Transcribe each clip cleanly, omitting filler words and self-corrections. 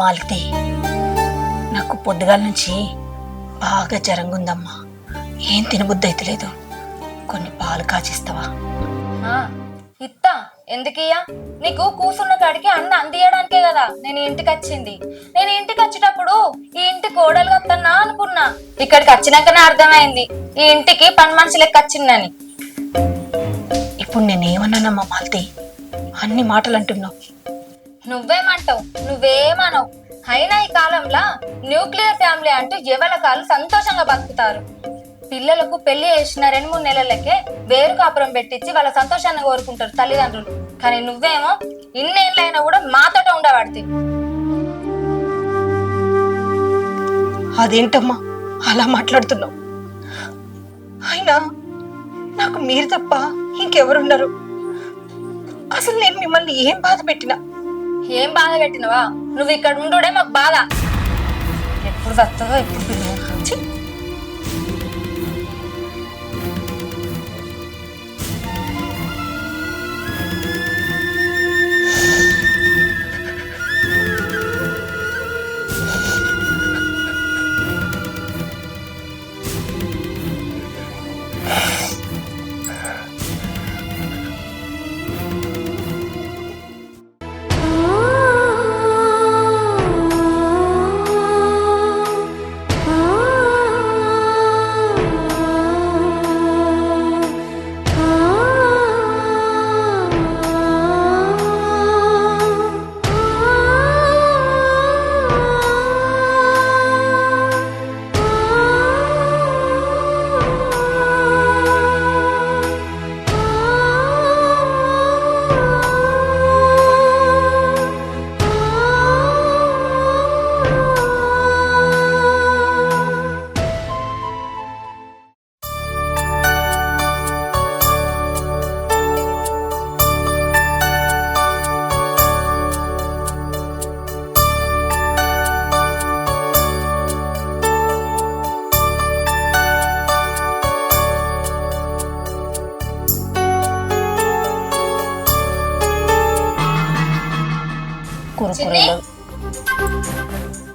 మాలితే నాకు పొద్దుగాల నుంచి బాగా జరంగుందమ్మా. ఏం తినబుద్ధి అయితే లేదు. కొన్ని పాలు కాచిస్తావా? ఇత్తా. ఎందుకయ్యా? నీకు కూసున్న కాడికి అన్న అందియడానికే కదా నేను ఇంటికి వచ్చింది. నేను ఇంటికి వచ్చేటప్పుడు ఈ ఇంటి కోడలుగా వస్తున్నా అనుకున్నా. ఇక్కడికి వచ్చినాకనే అర్థమైంది ఈ ఇంటికి పని మనిషి లెక్క వచ్చిందని. ఇప్పుడు నేనేమన్నానమ్మా మాలితే? అన్ని మాటలు అంటున్నావు. నువ్వేమంటావు? నువ్వేమనవు. అయినా ఈ కాలంలో న్యూక్లియర్ ఫ్యామిలీ అంటూ ఎవలకాలు సంతోషంగా బతుకుతారు. పిల్లలకు పెళ్లి చేసిన 2-3 నెలలకే వేరు కాపురం పెట్టించి వాళ్ళ సంతోషాన్ని కోరుకుంటారు తల్లిదండ్రులు. కానీ నువ్వేమో ఇన్నేళ్ళైనా కూడా మాతోట ఉండబడితే. అదేంటమ్మా అలా మాట్లాడుతున్నావు? అయినా నాకు మీరు తప్ప ఇంకెవరున్నారు? అసలు నేను మిమ్మల్ని ఏం బాధ పెట్టినా? ఏం బాధ పెట్టినవా? నువ్వు ఇక్కడ ఉండుడే మాకు బాధ. ఎప్పుడు వస్తుందో ఎప్పుడు పిల్లలు.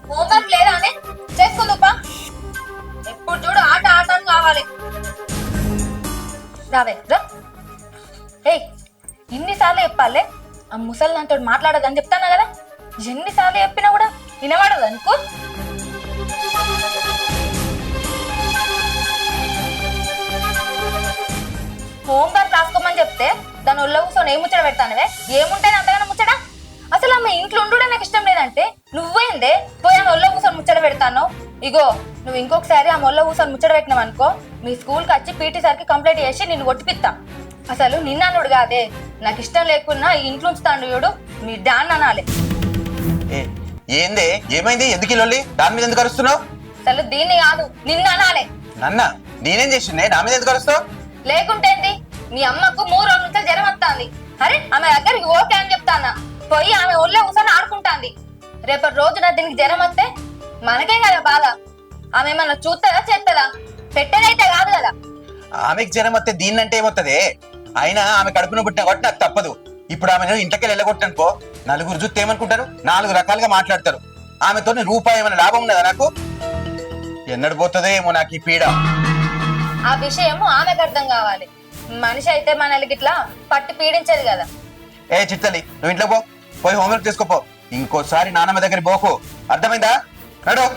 హోంవర్క్ లేదా అనే చేసుకుందుపా. ఎప్పుడు చూడు ఆట ఆట అని కావాలి. రావే రా. ఏయ్, ఇన్నిసార్లు చెప్పాలే ఆ ముసలి నాతో మాట్లాడదని చెప్తానా కదా. ఎన్నిసార్లు చెప్పినా కూడా వినబడదు అనుకో. హోంవర్క్ రాసుకోమని చెప్తే దాని ఒళ్ళ కూర్చొని ఏం ముచ్చట పెడతానవే? ఏముంటాయి అంతగానో ముచ్చట? అసలు ఆమె ఇంట్లో ఉండుడే నాకు ఇష్టం లేదంటే నువ్వేందే పోయి ఆమె ఒళ్ళో కూర్చొని ముచ్చట పెడతాను. ఇగో నువ్వు ఇంకొకసారి ఆమె ఒళ్ళో కూర్చొని ముచ్చట పెట్టినావు అనుకో, మీ స్కూల్కి వచ్చి పీటీ సార్కి కంప్లైంట్ చేసి నిన్ను కొట్టిపిస్తా. అసలు నిన్ననుడు కాదే, నాకు ఇష్టం లేకున్నా ఈ ఇంట్లో ఉంచుతాను చూడు, మీ డాన్ అనాలి. ఏందే ఏమైంది? ఎందుకు లొల్లి? దాని మీద ఎందుకు అరుస్తున్నావు? అసలు దీన్ని కాదు నిన్ను అనాలి. నన్న నేనేం చేసిండే? నా మీద ఎందుకు అరుస్తావు? లేకుంటేంది? మీ అమ్మకు 3 రోజుల నుంచి జ్వరం వస్తుంది. అరే ఆమె దగ్గరికి ఓకే అని చెప్తానా, పోయి ఆమె ఒళ్ళో కూర్చొని ఆడుకుంటాంది. రేపటి రోజున దీనికి జ్వరం వస్తే మనకేం కదా బాధ. ఆమె ఏమన్నా చూస్తుందా చేస్తుందా? పెట్టేదైతే కాదు కదా. ఆమెకి జ్వరం వస్తే దీన్నంటే ఏమవుతుంది? అయినా ఆమె కడుపును పుట్టిన కాబట్టి నాకు తప్పదు. ఇప్పుడు ఆమెను ఇంట్లోకి వెళ్ళగొట్టనుకో, నలుగురు చూస్తే ఏమనుకుంటారు? 4 రకాలుగా మాట్లాడతారు. ఆమెతో రూపాయి ఏమైనా లాభం ఉన్నదా నాకు? ఎన్నడు పోతుందో ఏమో నాకు ఈ పీడ. ఆ విషయం ఆమెకు అర్థం కావాలి. మనిషి అయితే మనల్ని ఇట్లా పట్టి పీడించేది కదా. ఏ చిత్తలి, నువ్వు ఇంట్లో పోయి హోంవర్క్ చేసుకోపో. ఇంకోసారి నాన్నమ్మ దగ్గర పోకు, అర్థమైందా? నడు.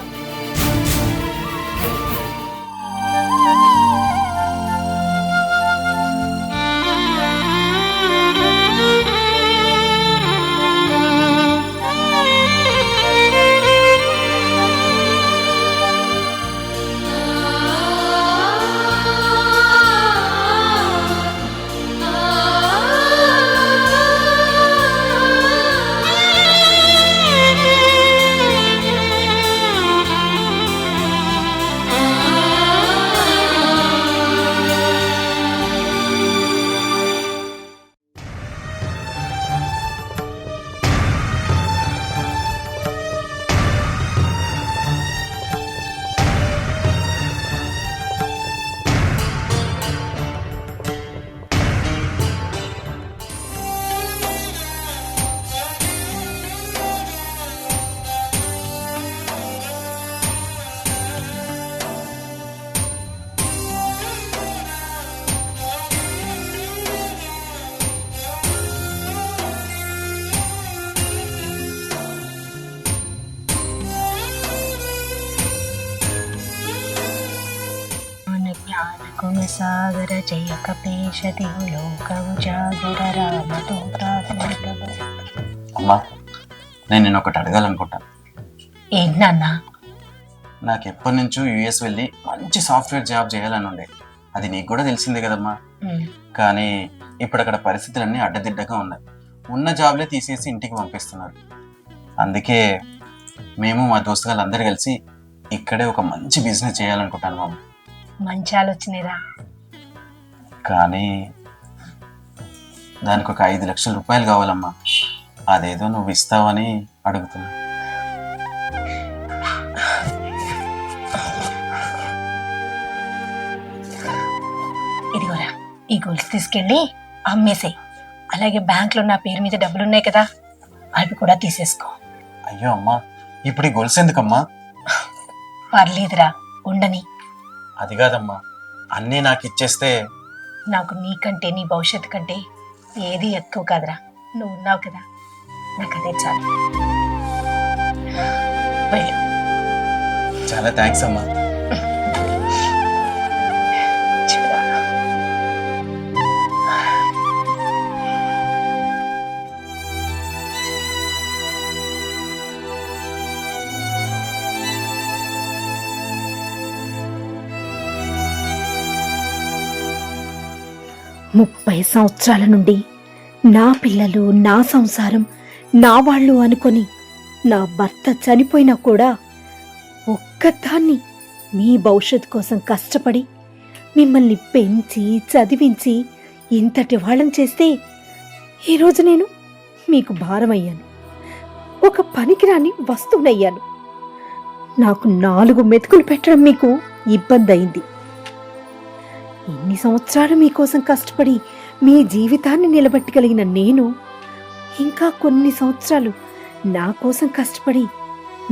కుమసాగర జయ కపీశ దిగులోక ఉజాగర రామదూత. అమ్మా, నేను నేను ఒకటి అడగాలనుకుంటాను. ఏంటన్నా? నాకు ఎప్పటి నుంచో యుఎస్ వెళ్ళి మంచి సాఫ్ట్వేర్ జాబ్ చేయాలని ఉండే. అది నీకు కూడా తెలిసిందే కదమ్మా. కానీ ఇప్పుడు అక్కడ పరిస్థితులన్నీ అడ్డదిడ్డగా ఉన్నాయి. ఉన్న జాబ్లే తీసేసి ఇంటికి పంపిస్తున్నారు. అందుకే మేము మా దోస్తుగాళ్ళు అందరు కలిసి ఇక్కడే ఒక మంచి బిజినెస్ చేయాలనుకుంటాను మామ. మంచి ఆలోచనేరా. కానీ దానికి ఒక 5 లక్షల రూపాయలు కావాలమ్మా. అదేదో నువ్వు ఇస్తావని అడుగుతున్నా. ఇదిగోరా, ఈ గొలుసు తీసుకెళ్ళి అమ్మేసేయి. అలాగే బ్యాంక్లో నా పేరు మీద డబ్బులు ఉన్నాయి కదా, అవి కూడా తీసేసుకో. అయ్యో అమ్మా, ఇప్పుడు ఈ గొలుసు ఎందుకమ్మా? పర్లేదురా, ఉండని. అది కాదమ్మా, అన్నీ నాకు ఇచ్చేస్తే. నాకు నీకంటే నీ భవిష్యత్తు కంటే ఏది ఎక్కువ కాదురా. నువ్వు ఉన్నావు కదా, నాకు అదే చాలు. వెళ్ళు. చాలా థ్యాంక్స్ అమ్మా. చూడా. ముప్పై సంవత్సరాల నుండి నా పిల్లలు, నా సంసారం, నా వాళ్ళు అనుకొని నా భర్త చనిపోయినా కూడా ఒక్కదాన్ని మీ భవిష్యత్తు కోసం కష్టపడి మిమ్మల్ని పెంచి చదివించి ఇంతటి వాళ్ళని చేస్తే ఈరోజు నేను మీకు భారమయ్యాను. ఒక పనికిరాని వస్తువునయ్యాను. నాకు 4 మెతుకులు పెట్టడం మీకు ఇబ్బంది అయింది. ఇన్ని సంవత్సరాలు మీకోసం కష్టపడి మీ జీవితాన్ని నిలబెట్టగలిగిన నేను ఇంకా కొన్ని సంవత్సరాలు నా కోసం కష్టపడి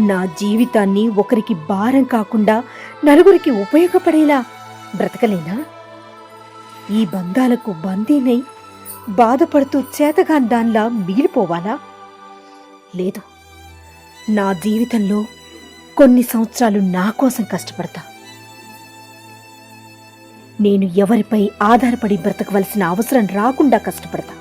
నా జీవితాన్ని ఒకరికి భారం కాకుండా నలుగురికి ఉపయోగపడేలా బ్రతకలేనా? ఈ బంధాలకు బందీనై బాధపడుతూ చేతగాని దానిలా మిగిలిపోవాలా? లేదు, నా జీవితంలో కొన్ని సంవత్సరాలు నా కోసం కష్టపడతా. నేను ఎవరిపై ఆధారపడి బ్రతకవలసిన అవసరం రాకుండా కష్టపడతా.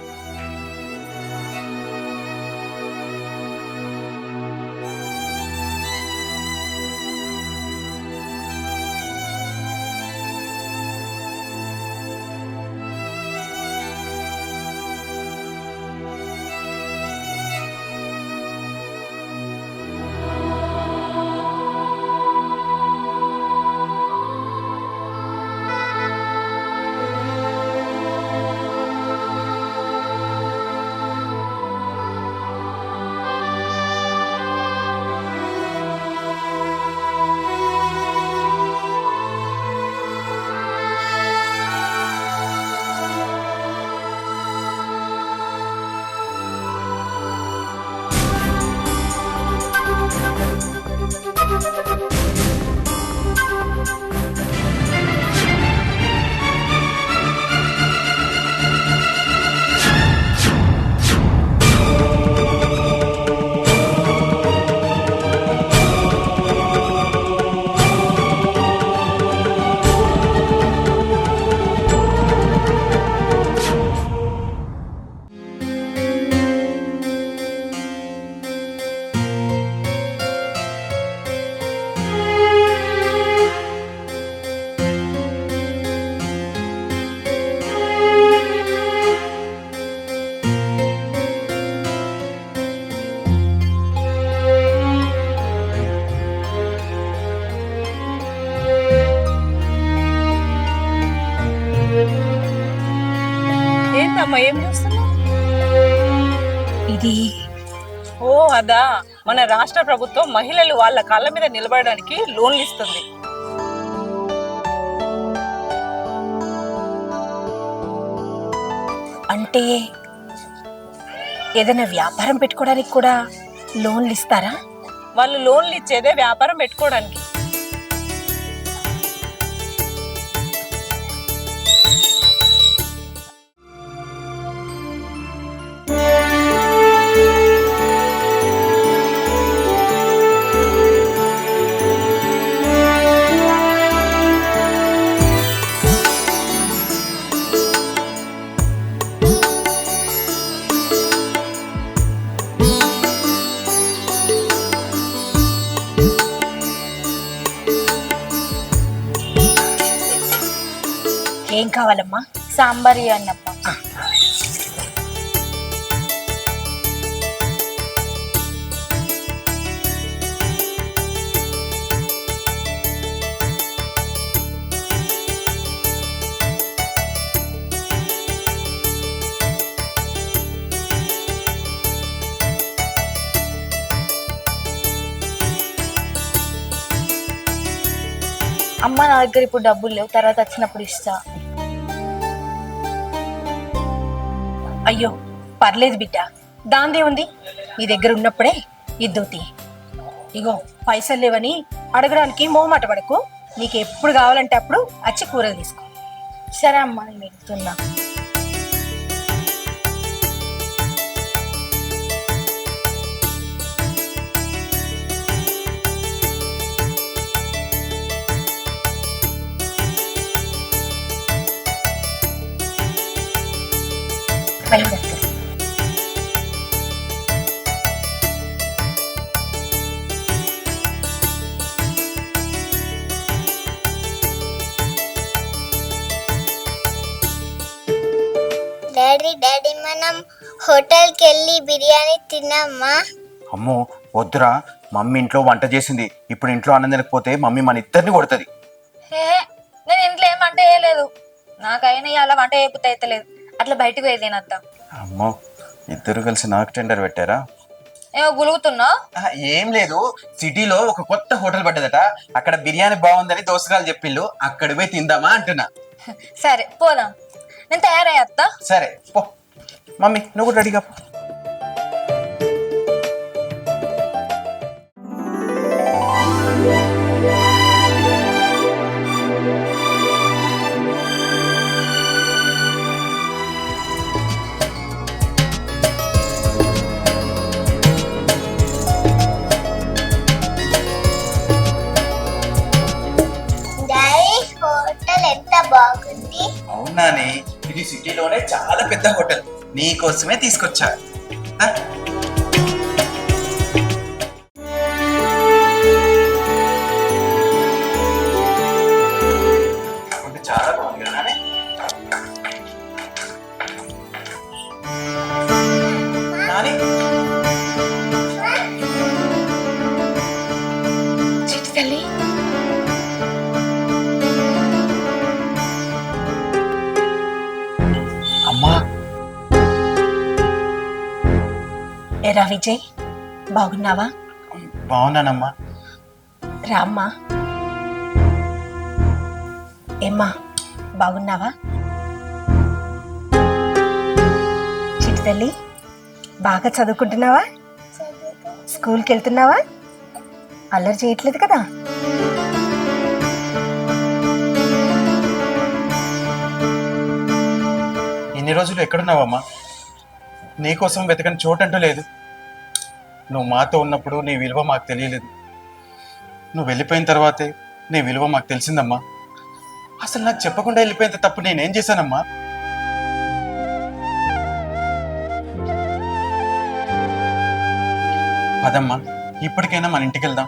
ఏంటమ్మా ఏం చూస్తున్నావు? ఇది ఓ అదా, మన రాష్ట్ర ప్రభుత్వం మహిళలు వాళ్ళ కాళ్ళ మీద నిలబడడానికి లోన్లు ఇస్తుంది. అంటే ఏదైనా వ్యాపారం పెట్టుకోవడానికి కూడా లోన్లు ఇస్తారా? వాళ్ళు లోన్లు ఇచ్చేదే వ్యాపారం పెట్టుకోవడానికి. ఏం కావాలమ్మా? సాంబార్ ఇవ్వండి అమ్మ. అమ్మ నా దగ్గర ఇప్పుడు డబ్బులు లేవు, తర్వాత వచ్చినప్పుడు ఇస్తా. అయ్యో పర్లేదు బిడ్డ, దాందే ఉంది, నీ దగ్గర ఉన్నప్పుడే ఇద్దోతి. ఇగో పైసలు లేవని అడగడానికి మోమాట పడకు, నీకు ఎప్పుడు కావాలంటే అప్పుడు వచ్చి కూరలు తీసుకో. సరే అమ్మ, నేను వెళ్తున్నా. బయలుదేరు. డాడీ మనం హోటల్కి వెళ్ళి బిర్యానీ తిన్నామా? అమ్మో వద్దురా, మమ్మీ ఇంట్లో వంట చేసింది. ఇప్పుడు ఇంట్లో అన్నం తినకపోతే మమ్మీ మన ఇద్దరిని కొడుతుంది. నేను ఇంట్లో ఏం వంట చేయలేదు, నాకైనా అలా వంట చేయకపోతే అయితలేదు. అట్లా బయటకు పోయి తినద్దా? అమ్మో ఇద్దరు కలిసి నాకు టెండర్ పెట్టారా? ఏమో గులుగుతున్నావు? ఏం లేదు, సిటీలో ఒక కొత్త హోటల్ పడ్డదట, అక్కడ బిర్యానీ బాగుందని దోసగాలు చెప్పిళ్ళు, అక్కడ పోయి తిందామా అంటున్నా. సరే పోదాం, నేను తయారయ్యా. సరే పో మమ్మీ, నువ్వు కూడా రెడీగా పో. డాడీ హోటల్ ఎంత బాగుంది. అవునాని, ఇది సిటీలోనే చాలా పెద్ద హోటల్, నీ కోసమే తీసుకొచ్చా. ఆ? ఫుడ్ చాలా బాగుంది కదా నాని? నాని చిట్టి తల్లి, అమ్మా. ఎరా విజయ్, బాగున్నావా? బాగున్నానమ్మా. రామ్మా. ఏమ్మా బాగున్నావా? చిట్టి తల్లి, బాగా చదువుకుంటున్నావా? స్కూల్కి వెళ్తున్నావా? అల్లరి చేయట్లేదు కదా? ఇన్ని రోజులు ఎక్కడున్నావమ్మా? నీకోసం వెతకని చోటంటూ లేదు. నువ్వు మాతో ఉన్నప్పుడు నీ విలువ మాకు తెలియలేదు, నువ్వు వెళ్ళిపోయిన తర్వాతే నీ విలువ మాకు తెలిసిందమ్మా. అసలు నాకు చెప్పకుండా వెళ్ళిపోయేంత తప్పు నేనేం చేశానమ్మా? పదమ్మా, ఇప్పటికైనా మన ఇంటికి వెళ్దాం.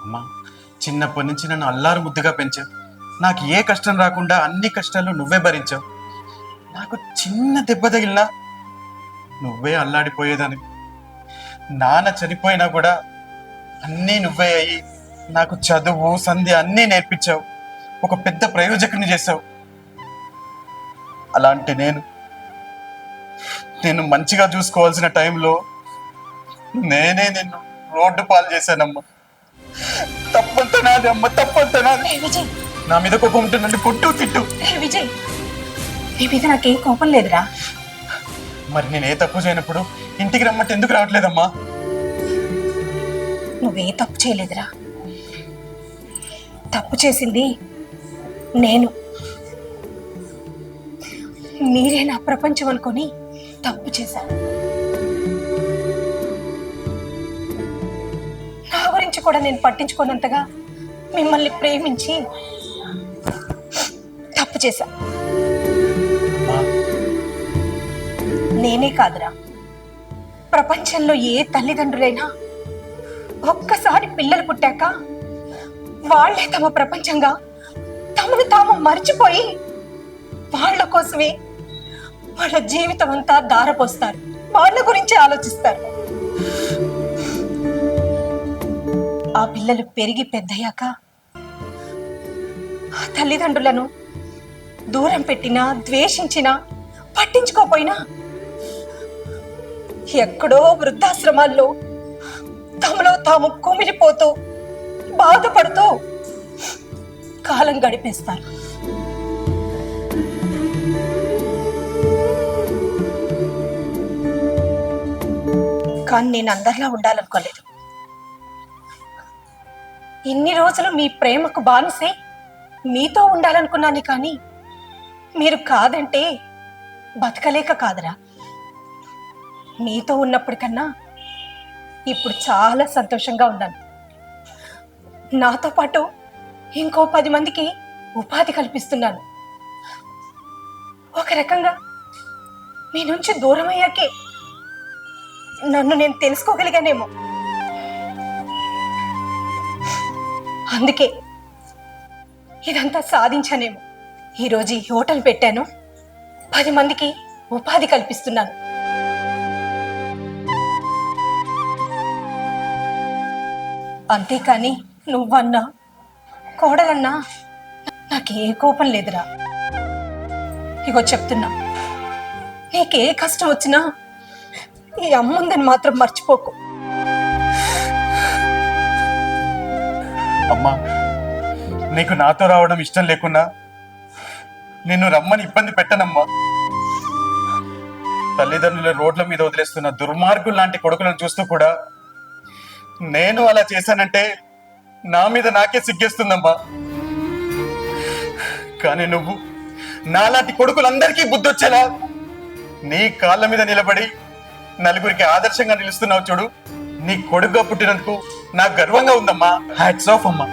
అమ్మా, చిన్నప్పటి నుంచి నన్ను అల్లారు ముద్దుగా పెంచావు, నాకు ఏ కష్టం రాకుండా అన్ని కష్టాలు నువ్వే భరించావు. నాకు చిన్న దెబ్బ తగిలినా నువ్వే అల్లాడిపోయేదాన్ని. నాన్న చనిపోయినా కూడా అన్నీ నువ్వే అయ్యి నాకు చదువు సంధ్య అన్నీ నేర్పించావు, ఒక పెద్ద ప్రయోజకుని చేశావు. అలాంటి నేను మంచిగా చూసుకోవాల్సిన టైంలో నేనే నిన్ను రోడ్డు పాలు చేశానమ్మా. తప్పంతా నాది అమ్మ, తప్పంతా నాది. ఏ విజయ్, నా మీద కోపం ఉంటే నన్ను కొట్టు తిట్టు. ఏ విజయ్, నీ మీద నాకేం కోపం లేదురా. మరి నేను ఏ తప్పు చేయనప్పుడు ఇంటికి రమ్మంటే ఎందుకు రావట్లేదమ్మా? నువ్వే తప్పు చేయలేదురా, తప్పు చేసింది నేను. మీరే నా ప్రపంచం అనుకొని తప్పు చేశాను. నా గురించి కూడా నేను పట్టించుకోనంతగా మిమ్మల్ని ప్రేమించి తప్పు చేశా. నేనే కాదురా, ప్రపంచంలో ఏ తల్లిదండ్రులైనా ఒక్కసారి పిల్లలు పుట్టాక వాళ్ళే తమ ప్రపంచంగా తమను తాము మర్చిపోయి వాళ్ళ కోసమే వాళ్ళ జీవితం అంతా దారపోస్తారు, వాళ్ళ గురించి ఆలోచిస్తారు. ఆ పిల్లలు పెరిగి పెద్దయ్యాక ఆ తల్లిదండ్రులను దూరం పెట్టినా, ద్వేషించినా, పట్టించుకోపోయినా ఎక్కడో వృద్ధాశ్రమాల్లో తమలో తాము కుమిలిపోతూ బాధపడుతూ కాలం గడిపేస్తారు. కానీ నేను అందరిలా ఉండాలనుకోలేదు. ఇన్ని రోజులు మీ ప్రేమకు బానిసే మీతో ఉండాలనుకున్నాను, కానీ మీరు కాదంటే బతకలేక కాదురా. మీతో ఉన్నప్పటికన్నా ఇప్పుడు చాలా సంతోషంగా ఉన్నాను. నాతో పాటు ఇంకో 10 మందికి ఉపాధి కల్పిస్తున్నాను. ఒక రకంగా మీ నుంచి దూరం అయ్యాకే నన్ను నేను తెలుసుకోగలిగానేమో. అందుకే ఇదంతా సాధించానేమో. ఈరోజు ఈ హోటల్ పెట్టాను, 10 మందికి ఉపాధి కల్పిస్తున్నాను. అంతేకాని నువ్వన్నా కోడలన్నా నాకే కోపం లేదురా. ఇగో చెప్తున్నా, నీకే కష్టం వచ్చినా ఈ అమ్ముందని మాత్రం మర్చిపోకు. అమ్మా, నీకు నాతో రావడం ఇష్టం లేకున్నా నిన్ను రమ్మని ఇబ్బంది పెట్టనమ్మా. తల్లిదండ్రుల రోడ్ల మీద వదిలేస్తున్న దుర్మార్గులు లాంటి కొడుకులను చూస్తూ కూడా నేను అలా చేశానంటే నా మీద నాకే సిగ్గేస్తుందమ్మా. కానీ నువ్వు నాలాంటి కొడుకులందరికీ బుద్ధొచ్చేలా నీ కాళ్ళ మీద నిలబడి నలుగురికి ఆదర్శంగా నిలుస్తున్నావు చూడు. నీ కొడుకుగా పుట్టినందుకు నాకు గర్వంగా ఉందమ్మా. హ్యాట్స్ ఆఫ్ అమ్మా.